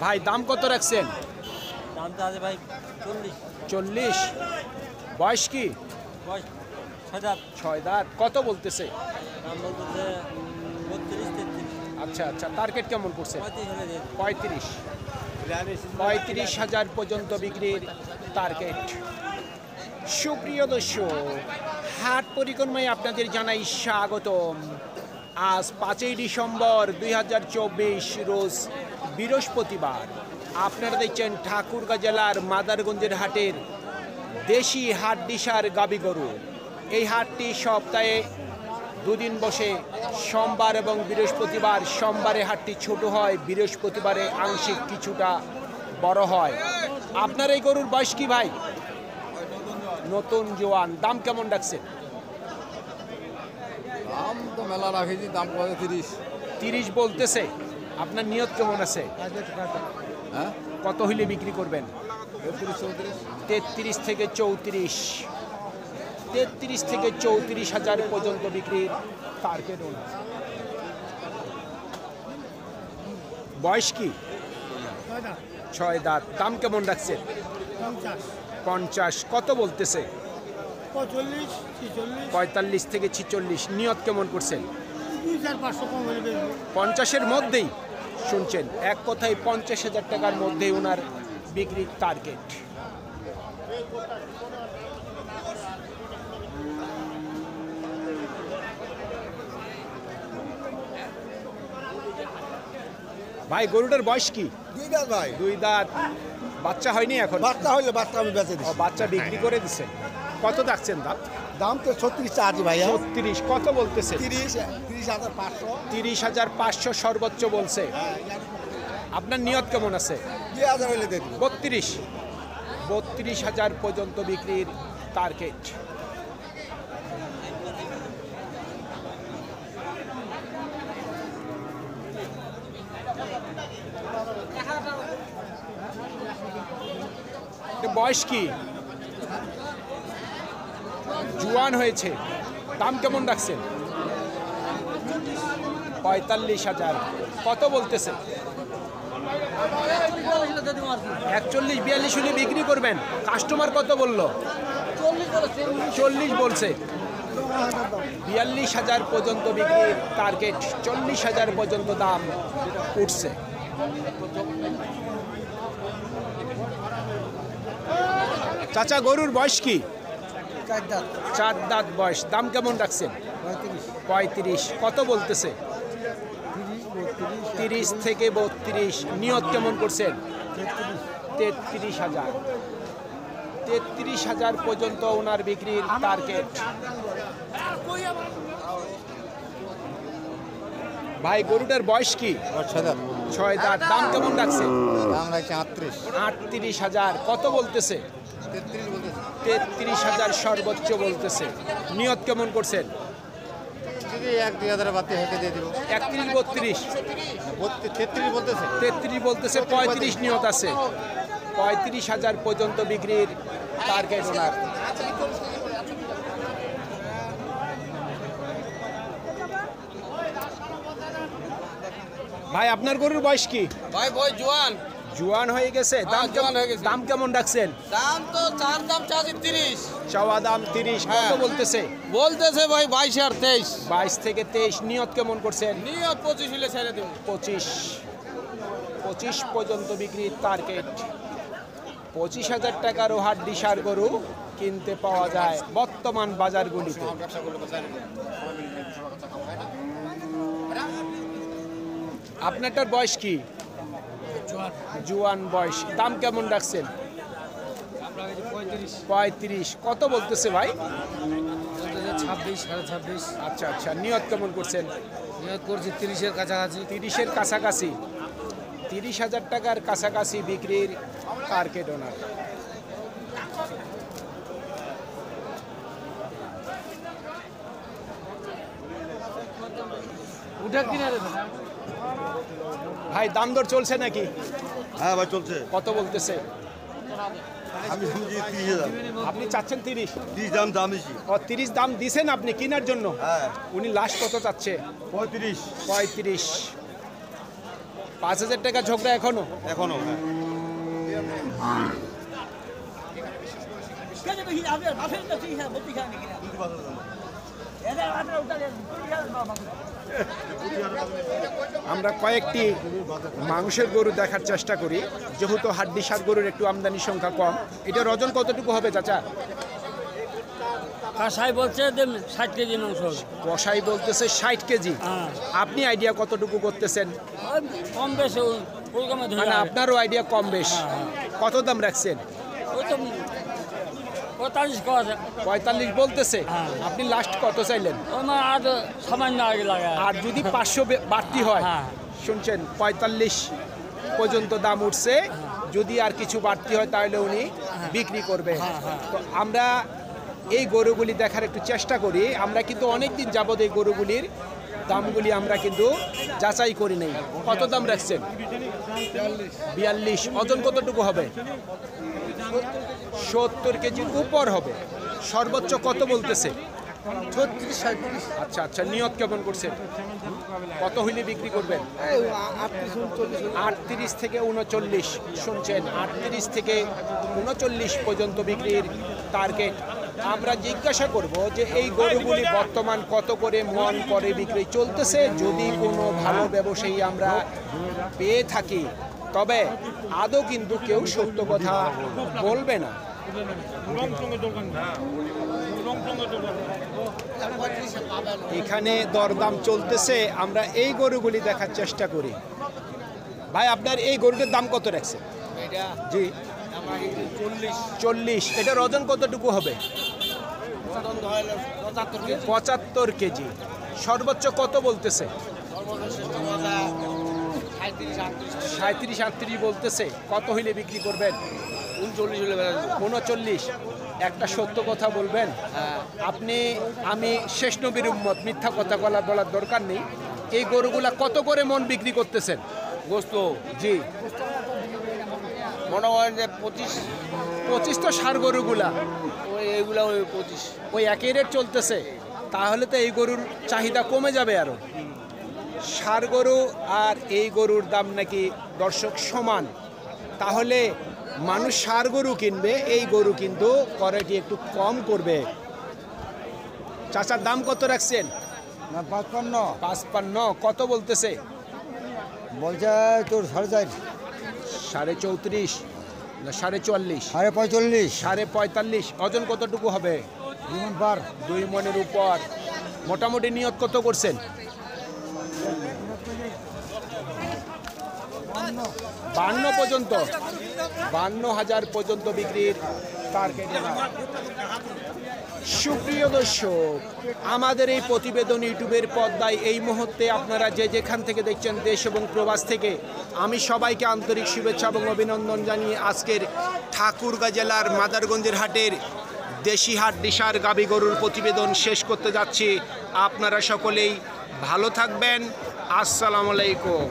ভাই দাম কত রাখছেন? দামটা আছে ভাই 40। 40। বয়স কি? বয়স 6 দাঁত। 6 দাঁত। কত বলতেছে? দাম বলতেছে 32 33। আচ্ছা আচ্ছা, টার্গেট কেমন করছে? 35 হলে দিয়ে 35। 35,000 পর্যন্ত বিক্রির টার্গেট। সুপ্রিয় দর্শক, হাট পরিক্রমায় আপনাদের জানাই স্বাগতম। আজ 5ই ডিসেম্বর 2024 রোজ বৃহস্পতিবার। আপনারা দেখছেন ঠাকুরগাঁ জেলার মাদারগঞ্জের হাটের দেশি হাড্ডিসার গাবি গরু। এই হাটটি সপ্তাহে দুদিন বসে, সোমবার এবং বৃহস্পতিবার। সোমবারে হাটটি ছোট হয়, বৃহস্পতিবারে আংশিক কিছুটা বড় হয়। আপনার এই গরুর বয়স কি ভাই? নতুন জোয়ান। দাম কেমন রাখছে? দাম তো মেলা রাখেছি, দাম কত? 30। 30 বলতেছে। আপনার নিয়ত কেমন আছে? হ্যাঁ, কত হইলে বিক্রি করবেন? 33 34। 33 থেকে 34। 33 থেকে 34,000 পর্যন্ত বিক্রির টার্গেট। বয়স কি? 6 দাঁত। দাম কেমন রাখছে? 50। কত বলতেছে? 45 থেকে 46। নিয়ত কেমন করছেন? 50-এর মধ্যেই শুনছেন। এক কথায় 50,000 টাকার মধ্যেই ওনার বিক্রির টার্গেট। ভাই গরুটার বয়স কি? 2 দাঁত ভাই। 2 দাঁত। বাচ্চা হয়নি এখন? বাচ্চা হইলে বাচ্চা আমি বেচে ও, দিচ্ছি। বাচ্চা বিক্রি করে দিচ্ছেন। কত রাখছেন দাম? দাম তো 36 চার্জি ভাই। 36। কত বলতেছে? 30,500। 30,500 সর্বোচ্চ বলছে। আপনার নিয়ত কেমন আছে? 2,000 হইলে দিয়ে দিব। 32,000 পর্যন্ত বিক্রির টার্গেট। বয়স কি? জোয়ান হয়েছে। দাম কেমন রাখছেন? 45,000। কত বলতেছে? 41 42 হলে বিক্রি করবেন। কাস্টমার কত বললো? 40 বলছে। 42,000 পর্যন্ত বিক্রির টার্গেট। 40,000 পর্যন্ত দাম উঠছে। চাচা গরুর বয়স কি? 4 দাঁত। 4 দাঁত বয়স। দাম কেমন রাখছেন? 35। কত বলতেছে? 30 থেকে 32। নিয়ত কেমন করছেন? 33,000। 33,000 পর্যন্ত ওনার বিক্রির টার্গেট। ভাই গরুটার বয়স কি? 6 দাঁত। দাম কেমন রাখছে? দাম রাখছে 38। 38,000। কত বলতেছে? 33 বলতেছে। 33,000 সর্বোচ্চ বলতেছে। নিয়ত কেমন করছেন? যদি 1-2 বাতি হেঁটে দিয়ে দিব। 31 32। 33 বলতেছে। 33 বলতেছে। 35 নিয়ত আছে। 35,000 পর্যন্ত বিক্রির টার্গেট ওনার। ভাই আপনার গরুর বয়স কি? ভাই বয় জোয়ান। জোয়ান হয়ে গেছে। দাম জোয়ান হয়ে গেছে। দাম কেমন রাখছেন? দাম তো চার দাম চাচ্ছি 30। চাওয়া দাম 30। কত হ্যাঁ। বলতেছে? বলতেছে ভাই 22 আর 23। 22 থেকে 23। নিয়ত কেমন করছেন? নিয়ত 25 হলে ছেড়ে দেব। 25 পর্যন্ত বিক্রির টার্গেট। 25,000 টাকারও হাড্ডিসার গরু কিনতে পাওয়া যায় বর্তমান বাজারগুলিতে। আপনারটার বয়স কি? জোয়ান বয়স। দাম কেমন রাখছেন? 35। কত বলতেছে ভাই? 26 26.5। আচ্ছা আচ্ছা। নিয়ত কেমন করছেন? নিয়ত করছি 30-এর কাছাকাছি। 30-এর কাছাকাছি। 30,000 টাকার কাছাকাছি বিক্রির টার্গেট ওনার। ভাই দাম দর চলছে নাকি? হ্যাঁ ভাই চলছে। কত বলতেছে? আমি শুনছি 30,000। আপনি চাচ্ছেন 30? 30 দাম দাম বেশি। ও 30 দাম দিছেন আপনি কেনার জন্য? হ্যাঁ। উনি লাস্ট কত চাচ্ছে? 35। 35। 5,000 টাকা ঝগড়া এখনো? এখনো আমরা কয়েকটি মাংসের গরু দেখার চেষ্টা করি, যেহেতু হাড্ডিসার গরুর একটু আমদানি সংখ্যা কম। এটার ওজন কতটুকু হবে চাচা? কাসাই বলছে যে 60 কেজি মাংস হবে। কসাই বলতেছে 60 কেজি। হ্যাঁ। আপনি আইডিয়া কতটুকু করতেছেন? ওই কম বেশি ওই রকমের ধরে মানে হবে। আপনারও আইডিয়া কম বেশ। হ্যাঁ। কত দাম রাখছেন? ওই তো 45 করা যায়। 45 বলতেছে। হ্যাঁ। আপনি লাস্ট কত চাইলেন? ওই মানে আর সামান্য আগে লাগে। আর যদি 500 বাড়তি হয়, হ্যাঁ। শুনছেন 45 পর্যন্ত দাম উঠছে, যদি আর কিছু বাড়তি হয় তাহলে উনি বিক্রি করবে। হ্যাঁ, হ্যাঁ। তো আমরা এই গরুগুলি দেখার একটু চেষ্টা করি। আমরা কিন্তু অনেক দিন যাবত এই গরুগুলির দামগুলি আমরা কিন্তু যাচাই করি নাই। কত দাম রাখছেন? 42। ওজন কতটুকু হবে? 70 কেজির উপর হবে। সর্বোচ্চ কত বলতেছে? 36 37 আচ্ছা আচ্ছা, নিয়ত কেমন করছেন? কত হইলে বিক্রি করবেন? 38 থেকে 39। শুনছেন, 38 থেকে 39 পর্যন্ত বিক্রির টার্গেট। আমরা জিজ্ঞাসা করব যে এই গরুগুলি বর্তমান কত করে মন করে বিক্রি চলতেছে। যদি কোনো ভালো ব্যবসায়ী আমরা পেয়ে থাকি, তবে আদৌ কিন্তু কেউ সত্য কথা বলবে না। এখানে দরদাম চলতেছে, আমরা এই গরুগুলি দেখার চেষ্টা করি। ভাই, আপনার এই গরুটার দাম কত রাখছে? জি 40। এটার ওজন কতটুকু হবে? 75 কেজি। সর্বোচ্চ কত বলতেছে? 37-38 বলতেছে। কত হইলে বিক্রি করবেন? 39 হলে বেড়া 39। একটা সত্য কথা বলবেন? আমি শেষ নবীর উম্মত, মিথ্যা কথা বলার দরকার নেই। এই গরুগুলা কত করে মন বিক্রি করতেছেন? গোস্ত জি মনে হয় যে 25 25 তো ষাঁড় গরুগুলা ওই এইগুলা ওই 25 ওই একই রেট চলতেছে। তাহলে তো এই গরুর চাহিদা কমে যাবে আরো। ষাঁড় গরু আর এই গরুর দাম নাকি দর্শক সমান। তাহলে মানুষ ষাঁড় গরু কিনবে, এই গরু কিন্তু করেটি একটু কম করবে। চাচার দাম কত রাখছেন? না 55 55। কত বলতেছে? বলছে তোর 4.5 34.5 না 44.5? 45 45.5। ওজন কতটুকু হবে? 2 মণের উপর। মোটামুটি নিয়ত কত করছেন? 52 পর্যন্ত। 52,000 পর্যন্ত বিক্রির টার্গেট। সুপ্রিয় দর্শক, আমাদের এই প্রতিবেদন ইউটিউবের পর্দায় এই মুহূর্তে আপনারা যে যেখান থেকে দেখছেন, দেশ এবং প্রবাস থেকে, আমি সবাইকে আন্তরিক শুভেচ্ছা এবং অভিনন্দন জানিয়ে আজকের ঠাকুরগাঁ জেলার মাদারগঞ্জের হাটের দেশি হাট দিশার গাবি গরুর প্রতিবেদন শেষ করতে যাচ্ছি। আপনারা সকলেই ভালো থাকবেন। আসসালামু আলাইকুম।